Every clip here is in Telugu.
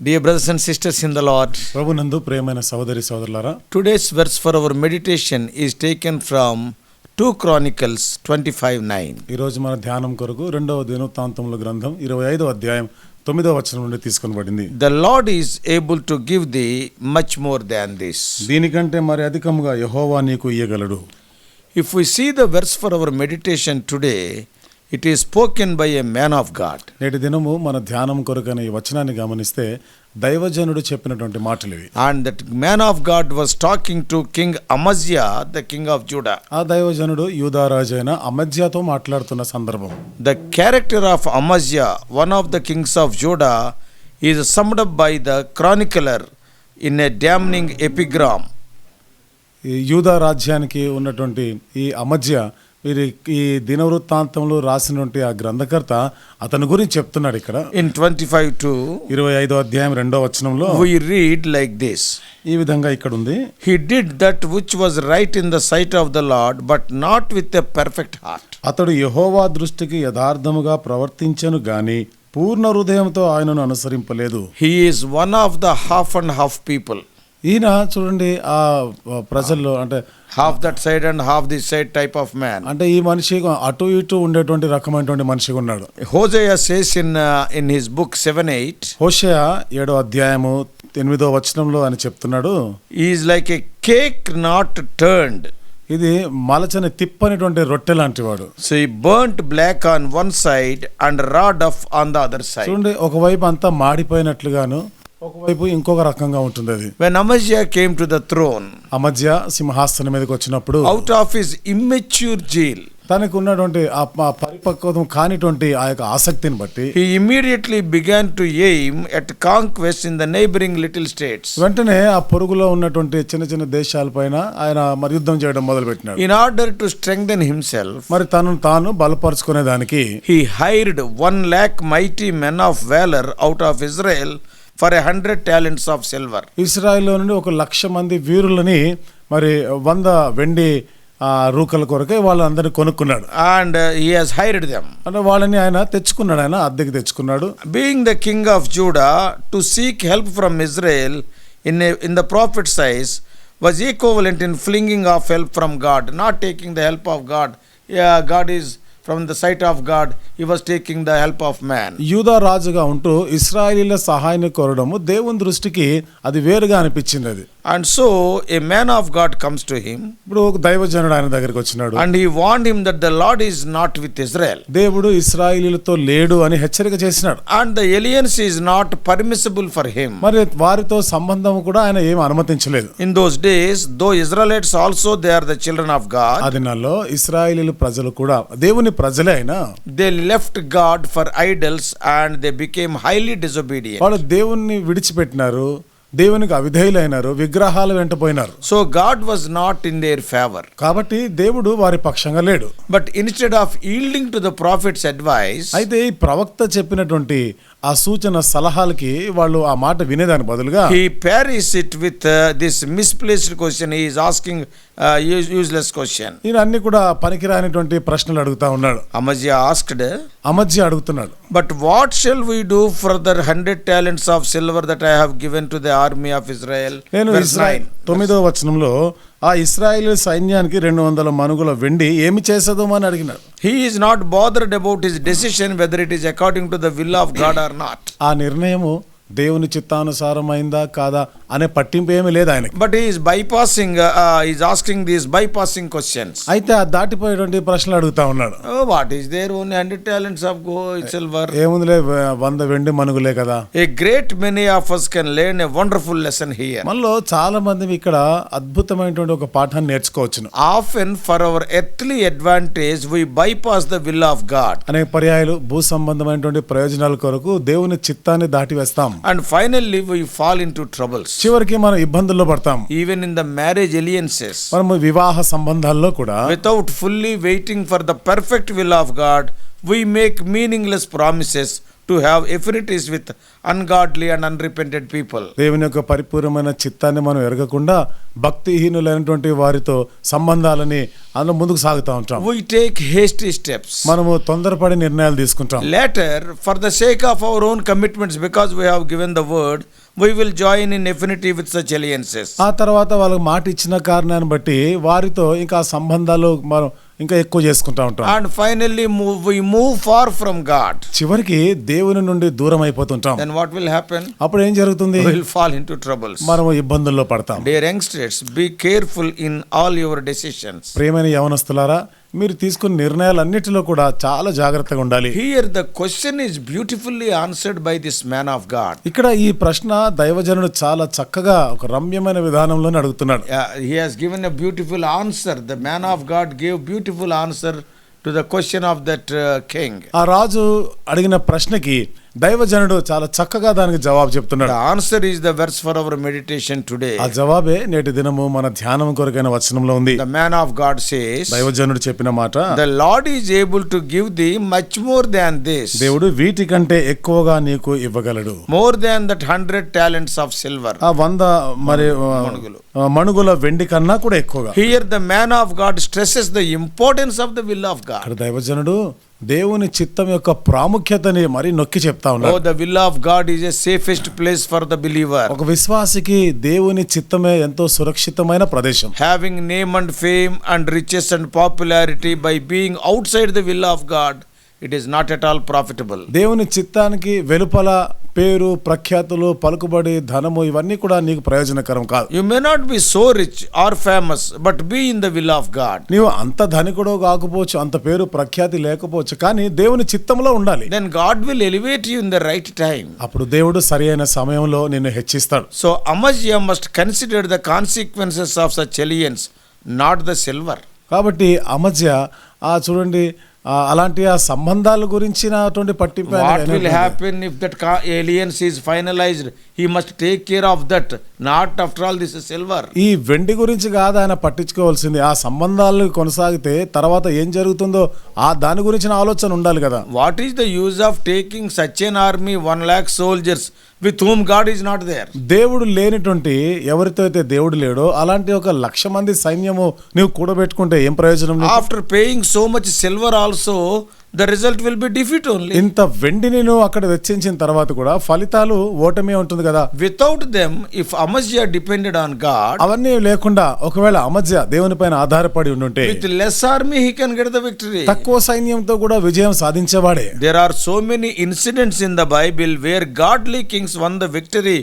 Dear brothers and sisters in the Lord, ప్రభునందు ప్రియమైన సహోదరి సహోదరులారా, today's verse for our meditation is taken from 2 Chronicles 25:9. ఈ రోజు మన ధ్యానం కొరకు 2వ దినవృత్తాంతముల గ్రంథం 25వ అధ్యాయం 9వ వచనం నుండి తీసుకొనబడింది. The Lord is able to give thee much more than this. దీనికంటే మరి అధికముగా యెహోవా నీకు ఇయ్యగలడు. If we see the verse for our meditation today, it is spoken by a man of God. నేటి దినము మన ధ్యానం కొరకైన ఈ వచనాన్ని గమనిస్తే దైవజనుడు చెప్పినటువంటి మాటలు ఇవి. And that man of God was talking to King Amaziah, the king of Judah. ఆ దైవజనుడు యూదారాజు అయిన అమజ్యాతో మాట్లాడుతున్న సందర్భం. The character of Amaziah, one of the kings of Judah, is summed up by the chronicler in a damning epigram. ఈ యూదా రాజ్యానికి ఉన్నటువంటి ఈ అమజ్య ఈ దినవృత్తాంతంలో రాసినటువంటి ఆ గ్రంథకర్త అతని గురించి చెప్తున్నాడు ఇక్కడ. In 25:2, 25వ అధ్యాయం 2వ వచనంలో we read like this. ఈ విధంగా ఇక్కడ ఉంది. He did that which was right in the sight of the Lord, but not with a perfect heart. అతడు యెహోవా దృష్టికి యథార్థముగా ప్రవర్తించెను గాని పూర్ణ హృదయంతో ఆయనను అనుసరింపలేదు. He is one of the half and half people. ఈయన చూడండి ఆ ప్రజల్లో అంటే Half that side and half this side type of man. అంటే ఈ మనిషి అటు ఇటు ఉండేటువంటి రకమైనటువంటి మనిషిగా ఉన్నాడు. Hosea says in his book 7:8, హోషేయ 7వ అధ్యాయము 8వ వచనంలో అని చెప్తున్నాడు, he is like a cake not turned. ఇది మలచని తిప్పనిటువంటి రొట్టె లాంటి వాడు. So he burnt black on one side and raw duff on the other side. చూడండి ఒకవైపు అంతా మాడిపోయినట్లుగాను ఒకవైపు ఇంకొక రకంగా ఉంటుంది అది. When Amaziah came to the throne, అమజ్య సింహాసనం మీదకి వచ్చినప్పుడు out of his immature zeal, తనకు ఉన్నటువంటి ఆ పరిపక్వతం కానిటువంటి ఆ యొక్క ఆసక్తిని బట్టి he immediately began to aim at conquest in the neighboring little states. వెంటనే ఆ పొరుగులో ఉన్నటువంటి చిన్న చిన్న దేశాలపైన ఆయన మరి యుద్ధం చేయడం మొదలుపెట్టినాడు. In order to strengthen himself, మరి తాను బలపరుచుకునే దానికి he hired 100,000 mighty men of valor out of Israel for 100 talents of silver. ఇశ్రాయేల్లో నుండి 1,00,000 మంది వీరులని మరి 100 వెండి రూకల కొరకే వాళ్ళందరినీ కొనుక్కున్నాడు. And he has hired them. అంటే వాళ్ళని ఆయన తెచ్చుకున్నాడు, ఆయన అద్దెకి తెచ్చుకున్నాడు. Being the king of Judah, to seek help from Israel in the prophet's eyes was equivalent in flinging off help from God, not taking the help of God. Yeah, God is from the sight of God, he was taking the help of man. యూదా రాజుగా ఉంటూ ఇశ్రాయేలీల సహాయాన్ని కోరడము దేవుని దృష్టికి అది వేరుగా అనిపించింది అది. And so a man of God comes to him. ఇప్పుడు ఒక దైవజనుడు ఆయన దగ్గరికి వచ్చినాడు. And he warned him that the Lord is not with Israel. దేవుడు ఇశ్రాయేలీలతో లేడు అని హెచ్చరిక చేసినాడు. And the alliance is not permissible for him. మరి వారితో సంబంధం కూడా ఆయన ఏమి అనుమతించలేదు. In those days, though Israelites also they are the children of God. ఆ దినాల్లో ఇశ్రాయేలీల ప్రజలు కూడా దేవుని ప్రజలే అయినా they left God for idols and they became highly disobedient. వాళ్ళు దేవుణ్ణి విడిచిపెట్టినారు, దేవునికి అవిధేయులైనారు, విగ్రహాల వెంట పోయినారు. So God was not in their favor. కాబట్టి దేవుడు వారి పక్షంగా లేడు. But instead of yielding to the prophet's advice, అయితే ఈ ప్రవక్త చెప్పినటువంటి ఆ సూచన సలహాలకి వాళ్ళు ఆ మాట వినేదాని బదులుగా he parries it with this misplaced question. He is asking useless question. ఈయన అన్ని కూడా పనికిరానిటువంటి ప్రశ్నలు అడుగుతా ఉన్నాడు. Amaziah asked, అమజ్య అడుగుతున్నాడు, but what shall we do for the 100 talents of silver that I have given to the army of Israel? నేను ఇశ్రాయేల్ 9వ వచనంలో ఆ ఇశ్రాయేలు సైన్యానికి 200 మనుగుల వెండి ఏమి చేసేదో అని అడిగినాడు. He is not bothered about his decision whether it is according to the will of God or not. ఆ నిర్ణయము దేవుని చిత్తానుసారమైందా కాదా అనే పట్టింపు ఏమీ లేదు ఆయనకి. But he is bypassing, he is asking these bypassing questions. అయితే ఆ దాటిపోయేటువంటి ప్రశ్నలు అడుగుతా ఉన్నాడు. What is there? Only 100 talents of gold, silver. ఏముందిలే 100 వెండి మనుగులే కదా. A great many of us can learn a wonderful lesson here. మనలో చాలా మంది ఇక్కడ అద్భుతమైనటువంటి ఒక పాఠాన్ని నేర్చుకోవచ్చును. Often for our earthly advantage we bypass the will of God. అనేక పర్యాయాలు భూ సంబంధమైనటువంటి ప్రయోజనాల కొరకు దేవుని చిత్తాన్ని దాటివేస్తాం. And finally we fall into troubles. చివరికి మనం ఇబ్బందుల్లో పడతాం. Even in the marriage alliances, మనము వివాహ సంబంధాల్లో కూడా without fully waiting for the perfect will of God, we make meaningless promises to have affinities with ungodly and unrepented people. దేవుని యొక్క పరిపూర్ణమైన చిత్తాన్ని మనం ఎరగకుండా భక్తిహీనులైనటువంటి వారితో సంబంధాలని అందులో ముందుకు సాగుతూ ఉంటాం. We take hasty steps. మనము తొందరపడి నిర్ణయాలు తీసుకుంటాం. Later, for the sake of our own commitments, because we have given the word, we will join in affinity with such alliances. ఆ తర్వాత వాళ్ళకి మాట ఇచ్చిన కారణాన్ని బట్టి వారితో ఇంకా సంబంధాలు మనం ఇంకా ఎక్కువ చేసుకుంటా ఉంటాం. And finally we move far from God. చివరికి దేవుని నుండి దూరం అయిపోతుంటాం. Then what will happen? అప్పుడు ఏం జరుగుతుంది? We will fall into troubles. మనం ఇబ్బందుల్లో పడతాం. Dear youngsters, be careful in all your decisions. ప్రియమైన యవనస్తులారా, మీరు తీసుకున్న నిర్ణయాలన్నిటిలో కూడా చాలా జాగ్రత్తగా ఉండాలి. Here the question is beautifully answered by this man of God. ఇక్కడ ఈ ప్రశ్న దైవజనుడు చాలా చక్కగా ఒక రమ్యమైన విధానంలోనే అడుగుతున్నాడు. He has given a beautiful answer. The man of God gave beautiful answer to the question of that king. ఆ రాజు అడిగిన ప్రశ్నకి దైవజనుడు చాలా చక్కగా దానికి జవాబు చెప్తున్నాడు. The answer is the verse for our meditation today. ఆ జవాబే నేటి దినము మన ధ్యానం కొరకైన వచనంలో ఉంది. The man of God says, దైవజనుడు చెప్పిన మాట, the Lord is able to give thee much more than this. దేవుడు వీటికంటే ఎక్కువగా నీకు ఇవ్వగలడు. More than that 100 talents of silver. ఆ 100 మరి మణుగుల వెండి కన్నా కూడా ఎక్కువగా. Here the man of God stresses the importance of the will of God. అక్కడ దైవజనుడు దేవుని చిత్తం యొక్క ప్రాముఖ్యతని మరి నొక్కి చెప్తా ఉన్నాడు. Oh, the will of God is a safest place for the believer. ఒక విశ్వాసికి దేవుని చిత్తమే ఎంతో సురక్షితమైన ప్రదేశం. Having name and fame and riches and popularity by being outside the will of God, it is not at all profitable. దేవుని చిత్తానికి వెలుపల పేరు, ప్రఖ్యాతులు, పలుకుబడి, ధనము ఇవన్నీ కూడా నీకు ప్రయోజనకరం కాదు. You may not be so rich or famous, but be in the will of God. నీవు అంత ధనికుడో కాకపోవచ్చు, అంత పేరు ప్రఖ్యాతి లేకపోవచ్చు, కానీ దేవుని చిత్తంలో ఉండాలి. Then God will elevate you in the right time. అప్పుడు దేవుడు సరైన సమయంలో నిన్ను హెచ్చిస్తాడు. So Amaziah must consider the consequences of such alliance, not the silver. కాబట్టి అమజ్య చూడండి అలాంటి ఆ సంబంధాల గురించినటువంటి పట్టింపు. What will happen if that alliance is finalized? He must take care of that. Not after all this is silver. ఈ వెండి గురించి కాదు ఆయన పట్టించుకోవాల్సింది. ఆ సంబంధాలు కొనసాగితే తర్వాత ఏం జరుగుతుందో ఆ దాని గురించిన ఆలోచన ఉండాలి కదా. What is the use of taking such an army 1 lakh soldiers with whom God is not there? దేవుడు లేనిటువంటి ఎవరితో అయితే దేవుడు లేడో అలాంటి 1,00,000 మంది సైన్యము నీవు కూడబెట్టుకుంటే ఏం ప్రయోజనం? After paying so much silver also, the result will be defeat only. ఇంత వెండిని నువ్వు అక్కడ వెచ్చించిన తర్వాత కూడా ఫలితాలు ఓటమే ఉంటుంది కదా. Without them, if Amaziah depended on God, అవన్నీ లేకుండా ఒకవేళ అమజ్య దేవుని పైన ఆధారపడి ఉండుంటే with less army he can get the victory. తక్కువ సైన్యంతో కూడా విజయం సాధించేవాడే. There are so many incidents in the Bible where godly kings won the victory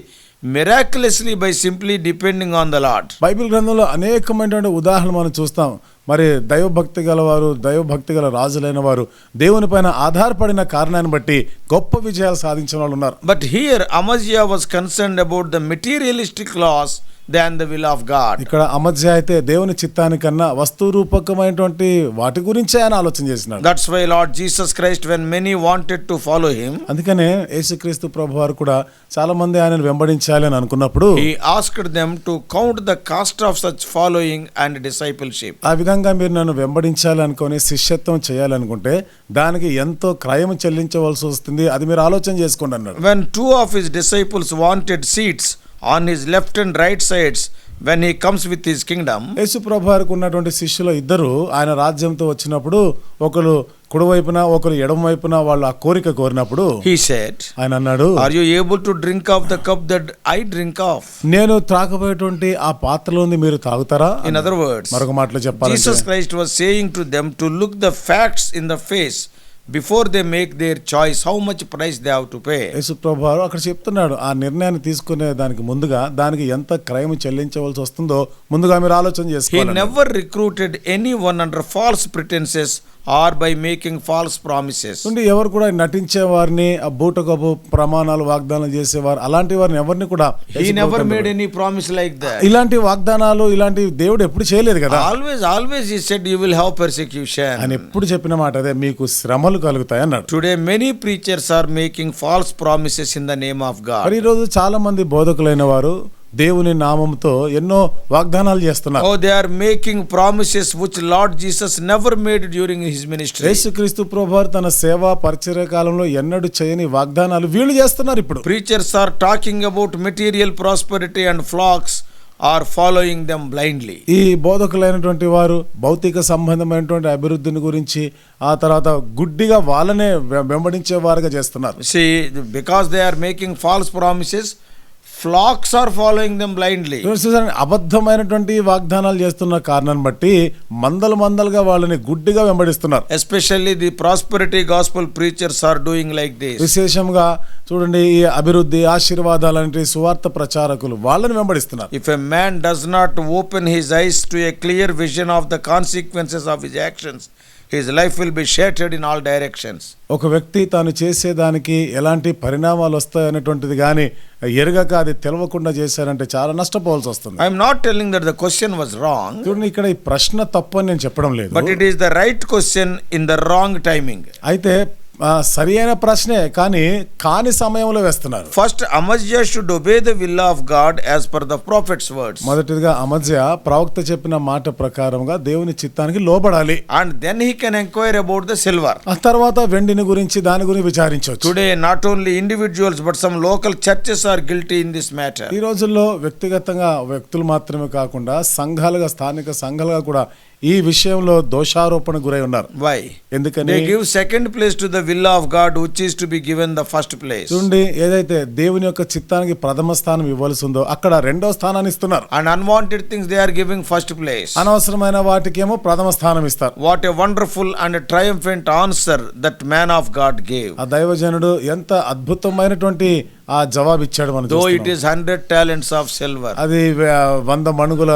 miraculously by simply depending on the Lord. Bible గ్రంథంలో అనేకమైనటువంటి ఉదాహరణలు మనం చూస్తాం. మరి దైవభక్తి గలవారు, దైవభక్తి గల రాజులైన వారు దేవుని పైన ఆధారపడిన కారణాన్ని బట్టి గొప్ప విజయాలు సాధించిన వాళ్ళు ఉన్నారు. But here Amaziah was concerned about the materialistic loss than the will of God. ఇక్కడ అమజ్య అయితే దేవుని చిత్తానికన్నా వస్తు రూపకమైనటువంటి వాటి గురించే ఆయన ఆలోచన చేసినాడు. That's why Lord Jesus Christ, when many wanted to follow him, అందుకనే యేసుక్రీస్తు ప్రభువారు కూడా చాలా మంది ఆయనను వెంబడించాలి అని అనుకున్నప్పుడు he asked them to count the cost of such following and discipleship. ఆ విధంగా మీరు నన్ను వెంబడించాలి అనుకొని శిష్యత్వం చేయాలనుకుంటే దానికి ఎంతో క్రయం చెల్లించవలసి వస్తుంది, అది మీరు ఆలోచన చేసుకోండి అన్నాడు. When 2 of his disciples wanted seats on his left and right sides when he comes with his kingdom, యేసు ప్రభువారికి ఉన్నటువంటి శిష్యులు ఇద్దరు ఆయన రాజ్యంతో వచ్చినప్పుడు ఒకరు కుడివైపున ఒకరు ఎడమ వైపున వాళ్ళు ఆ కోరిక కోరినప్పుడు he said, ఆయన అన్నాడు, are you able to drink of the cup that I drink of? నేను త్రాగబోయేటువంటి ఆ పాత్రలోని మీరు తాగుతారా? In other words, మరొక మాటలో చెప్పాలంటే Jesus Christ was saying to them to look the facts in the face before they make their choice, how much price they have to pay. యేసు ప్రభువారు అక్కడ చెప్తున్నాడు, ఆ నిర్ణయాన్ని తీసుకునే దానికి ముందుగా దానికి ఎంత క్రయం చెల్లించవలసి వస్తుందో ముందుగా మీరు ఆలోచన He చేసుకోవాలి. never recruited anyone under false pretenses or by making false promises. ఎవరు కూడా నటించే వారిని ఆ బూటకపు ప్రమాణాలు వాగ్దానం చేసేవారు అలాంటి వారిని ఎవరిని కూడా He never made any promise like that. ఇలాంటి వాగ్దానాలు ఇలాంటి దేవుడు ఎప్పుడు చేయలేదు కదా. Always he said you will have persecution. ఆయన ఎప్పుడు చెప్పిన మాట అదే, మీకు శ్రమలు కలుగుతాయి అన్నాడు. Today many preachers are making false promises in the name of God. మరి ఈ రోజు చాలా మంది బోధకులైన వారు దేవుని నామంతో ఎన్నో వాగ్దానాలు చేస్తున్నారు. Oh, they are making promises which Lord Jesus never made during his ministry. యేసుక్రీస్తు ప్రభువారు తన సేవా పరిచర్య కాలంలో ఎన్నడూ చేయని వాగ్దానాలు వీళ్ళు చేస్తున్నారు ఇప్పుడు. Preachers are talking about material prosperity and flocks are following them blindly. ఈ బోధకులైనటువంటి వారు భౌతిక సంబంధమైనటువంటి అభివృద్ధిని గురించి ఆ తర్వాత గుడ్డిగా వాళ్ళనే వెంబడించే వారుగా చేస్తున్నారు. See, because they are making false promises, flocks are following them blindly. అబద్ధమైనటువంటి వాగ్దానాలు చేస్తున్న కారణాన్ని బట్టి మందలుగా వాళ్ళని గుడ్డిగా వెంబడిస్తున్నారు. Especially the prosperity gospel preachers are doing like this. విశేషంగా చూడండి, ఈ అభివృద్ధి ఆశీర్వాదాలంటే సువార్త ప్రచారకులు వాళ్ళని వెంబడిస్తున్నారు. If a man does not open his eyes to a clear vision of the consequences of his actions, his life will be shattered in all directions. ఒక వ్యక్తి తాను చేసేదానికి ఎలాంటి పరిణామాలు వస్తాయనేటువంటిది కానీ ఎరగక అది తెలవకుండా చేశారంటే చాలా నష్టపోవాల్సి వస్తుంది. I am not telling that the question was wrong. చూడండి, ఇక్కడ ఈ ప్రశ్న తప్పు అని నేను చెప్పడం లేదు. But it is the right question in the wrong timing. అయితే సరి అయిన ప్రశ్నే కానీ కాని సమయంలో వేస్తున్నారు. First, Amazia should obey the will of God as per the prophet's words. మొదటిగా అమజ్యా ప్రవక్త చెప్పిన మాట ప్రకారంగా దేవుని చిత్తానికి లోబడాలి. And then he can inquire about the silver. ఆ తర్వాత వెండిని గురించి దాని గురించి విచారించవచ్చు. Today, not only individuals but some local churches are guilty in this matter. ఈ రోజుల్లో వ్యక్తిగతంగా వ్యక్తులు మాత్రమే కాకుండా సంఘాలుగా, స్థానిక సంఘాలుగా కూడా ఈ విషయంలో దోషారోపణ గురై ఉన్నారు. Why? ఎందుకని? They give second place to the will of God which is to be given the first place. చూడండి, ఏదైతే దేవుని యొక్క చిత్తానికి ప్రథమ స్థానం ఇవ్వాల్సి ఉందో అక్కడ రెండో స్థానాన్ని ఇస్తున్నారు. And unwanted things they are giving first place. అనవసరమైన వాటికేమో ప్రథమ స్థానం ఇస్తారు. What a wonderful and a triumphant answer that man of God gave. ఆ దైవజనుడు ఎంత అద్భుతమైనటువంటి ఆ జవాబు ఇచ్చాడు మనం Though it చూస్తున్నాం. is 100 talents of silver. అది 100 మణుగుల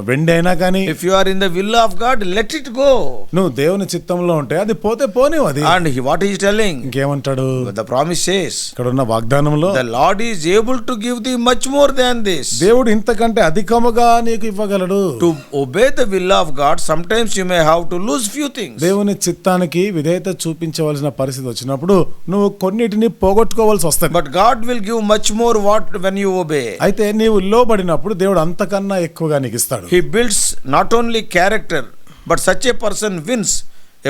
వెండి అయినా కానీ If you are in the will of God, let it go. నువ్వు దేవుని చిత్తంలో ఉంటే అది పోతే పోనివ్వు. అది And what he is telling? ఇంకేమంటాడు? The promise says, ఇక్కడ ఉన్న వాగ్దానంలో the Lord is able to give thee much more than this. దేవుడు ఇంతకంటే అధికముగా నీకు ఇవ్వగలడు. To obey the will of God, sometimes you may have to lose few things. దేవుని చిత్తానికి విధేయత చూపించవలసిన పరిస్థితి వచ్చినప్పుడు నువ్వు కొన్నిటిని పోగొట్టుకోవాల్సి వస్తుంది. But God will give much more when you obey. అయితే నీవు లోబడినప్పుడు దేవుడు అంతకన్నా ఎక్కువగా నీకు ఇస్తాడు. He builds not only character, but such a person wins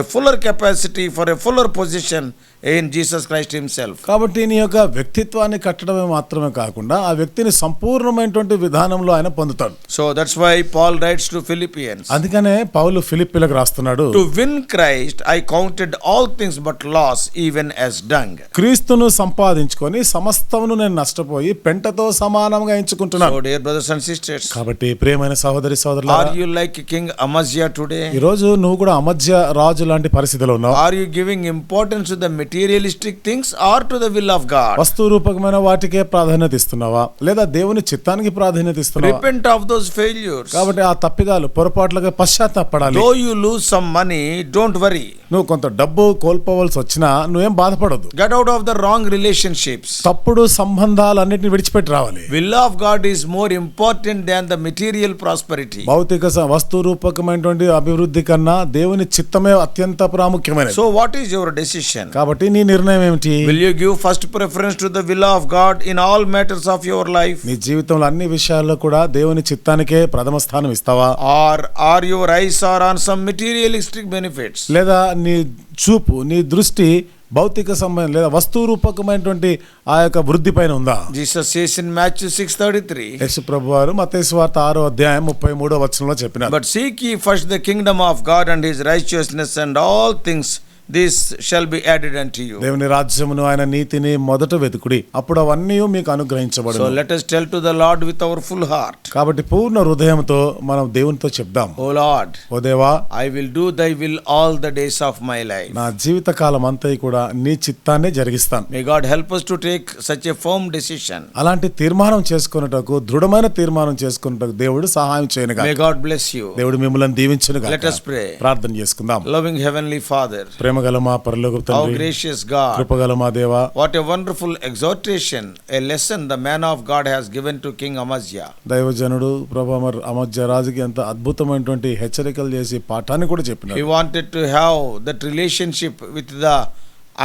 a fuller capacity for a fuller position in Jesus Christ himself. కాబట్టి నీ యొక్క వ్యక్తిత్వాన్ని కట్టడమే మాత్రమే కాకుండా ఆ వ్యక్తిని సంపూర్ణమైనటువంటి విధానంలో ఆయన పొందుతాడు. So that's why Paul writes to Philippians. అందుకనే పౌలు ఫిలిప్పీలకు రాస్తున్నాడు, To win Christ I counted all things but loss even as dung. క్రీస్తును సంపాదించుకొని సమస్తమును నేను నష్టపోయి పెంటతో సమానంగా ఎంచుకుంటున్నాను. So dear brothers and sisters, కాబట్టి ప్రియమైన సహోదరి సోదరులారా, are you like King Amaziah today? ఈ రోజు నువ్వు కూడా అమధ్య రాజు లాంటి పరిస్థితిలో ఉన్నావు. Are you giving importance to the materialistic things or to the will of God? వస్తు రూపకమైన వాటికే ప్రాధాన్యత ఇస్తున్నావా లేదా దేవుని చిత్తానికి ప్రాధాన్యత ఇస్తున్నావా? Repent of those failures. కాబట్టి ఆ తప్పిదాలు పొరపాట్లుగా పశ్చాత్తాపడాలి. Though you lose some money, don't worry. నువ్వు కొంత డబ్బు కోల్పోవలసి వచ్చినా నువ్వేం బాధపడొద్దు. Get out of the wrong relationships. తప్పుడు సంబంధాలన్నిటిని విడిచిపెట్టి రావాలి. Will of God is more important than the material prosperity. భౌతిక వస్తు రూపకమైనటువంటి అభివృద్ధి కన్నా దేవుని చిత్తమే అత్యంత ప్రాముఖ్యమైనది. So what is your decision? కాబట్టి నీ నిర్ణయం ఏమిటి? Will you give first preference to the will of God in all matters of your life? నీ జీవితంలో అన్ని విషయాల్లో కూడా దేవుని చిత్తానికే ప్రథమ స్థానం ఇస్తావా? Or are your eyes are on some materialistic benefits? లేదా నీ చూపు, నీ దృష్టి భౌతిక సంబంధం లేదా వస్తు రూపకమైనటువంటి ఆ యొక్క వృద్ధి పైన ఉందా? Jesus says in Matthew 6:33. యేసు ప్రభువారు మత్తయి సువార్త 6వ అధ్యాయం 33వ వచనంలో చెప్పినారు, But seek ye first the kingdom of God and his righteousness, and all things these shall be added unto you. దేవుని రాజ్యమును ఆయన నీతిని మొదట వెతుకుడి, అప్పుడు అవన్నీ మీకు అనుగ్రహించబడును. So let us tell to the Lord with our full heart. కాబట్టి పూర్ణ హృదయంతో మనం దేవునితో చెప్దాం, O Lord, ఓ దేవా, I will do thy will all the days of my life. నా జీవిత కాలం అంతా కూడా నీ చిత్తాన్నే జరిగిస్తాను. May God help us to take such a firm decision. అలాంటి తీర్మానం చేసుకున్నటకు, దృఢమైన తీర్మానం చేసుకున్నటకు దేవుడు సహాయం చేయనుగా. May God bless you. దేవుడు మిమ్మల్ని దీవించునుగా. Let us pray. ప్రార్థన చేసుకుందాం. Loving heavenly Father, ప్రేమగల మా పరలోకపు how తండ్రి, gracious God, కృపగల మా దేవా, what a wonderful exhortation, a lesson the man of God has given to King Amaziah. దైవజనుడు ప్రభు అమధ్య రాజుకి ఎంత అద్భుతమైనటువంటి హెచ్చరికలు చేసి పాఠాన్ని కూడా చెప్పినాడు. He wanted to have that relationship with the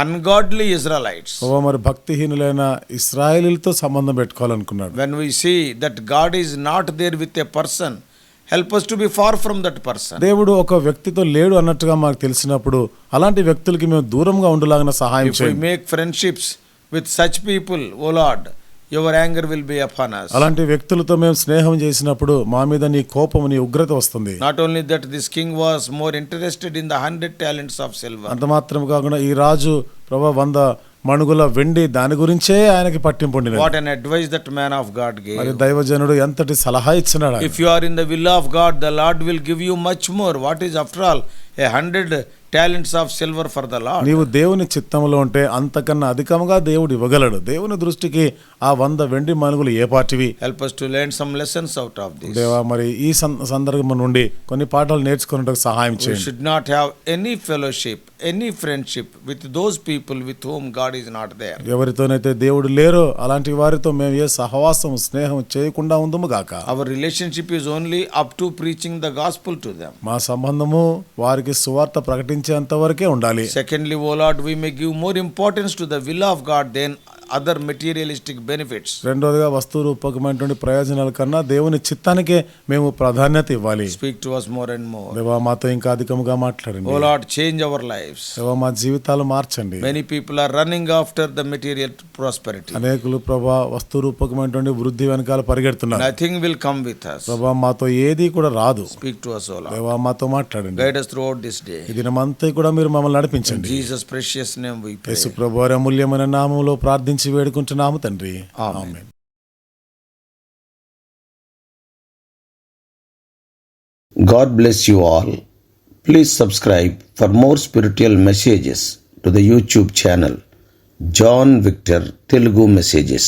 ungodly Israelites. ప్రభా మరి భక్తిహీనులైన ఇశ్రాయేలీలతో సంబంధం పెట్టుకోవాలనుకున్నాడు. When we see that God is not there with a person, help us to be far from that person. దేవుడు ఒక వ్యక్తితో లేడు అన్నట్టుగా మాకు తెలిసినప్పుడు అలాంటి వ్యక్తులకి మేము దూరంగా ఉండలాగిన సహాయం If we చేయండి. make friendships with such people, O Lord, your anger will be upon us. అలాంటి వ్యక్తులతో మేము స్నేహం చేసినప్పుడు మా మీద నీ కోపం నీ ఉగ్రత వస్తుంది. Not only that, this king was more interested in the 100 talents of silver. అంత మాత్రం కాకుండా ఈ రాజు ప్రభా 100 మణుగుల వెండి దాని గురించే ఆయనకి పట్టింపు ఉండినది. What an advice that man of God gave. మరి దైవజనుడు ఎంతటి సలహా ఇచ్చినాడు. If you are in the will of God, the Lord will give you much more. What is after all 100 talents of silver for the Lord? నీవు దేవుని చిత్తంలో ఉంటే అంతకన్నా అధికంగా దేవుడు ఇవ్వగలడు. దేవుని దృష్టికి ఆ 100 వెండి మణుగులు ఏ పాటివి? Help us to learn some lessons out of this. దేవా మరి ఈ సందర్భం నుండి కొన్ని పాఠాలు నేర్చుకున్నట్టుకు సహాయం We చేయండి. should not have any fellowship, any friendship with those people with whom God is not there. ఎవరితోనైతే దేవుడు లేరో అలాంటి వారితో మేము ఏ సహవాసం స్నేహం చేయకుండా ఉందము గాక. Our relationship is only up to preaching the gospel to them. మా సంబంధము వారికి సువార్త ప్రకటించేంత వరకే ఉండాలి. Secondly, O Lord, we may give more importance to the will of God than other materialistic benefits. రెండోదిగా వస్తు రూపకమైనటువంటి ప్రయోజనాల కన్నా దేవుని చిత్తానికే మేము ప్రాధాన్యత ఇవ్వాలి. Speak to us more and more. దేవా మాతో ఇంకా అధికముగా మాట్లాడండి. O Lord, change our lives. దేవా మా జీవితాలు మార్చండి. Many people are running after the material prosperity. అనేకులు ప్రభా వస్తు రూపకమైనటువంటి వృద్ధి వెనకాల పరిగెడుతున్నారు. Nothing will come with us. ప్రభా మాతో ఏది కూడా రాదు. Speak to us, O Lord. దేవా మాతో మాట్లాడండి. Guide us throughout this day. ఈ దినమంతా కూడా మీరు మమ్మల్ని In నడిపించండి. Jesus' precious name we pray. యేసు ప్రభువారి అమూల్యమైన నామములో ప్రార్థించి వేడుకుంటున్నాము తండ్రి. Amen. Amen. God bless you all. Please subscribe for more spiritual messages to the YouTube channel John Victor Telugu Messages.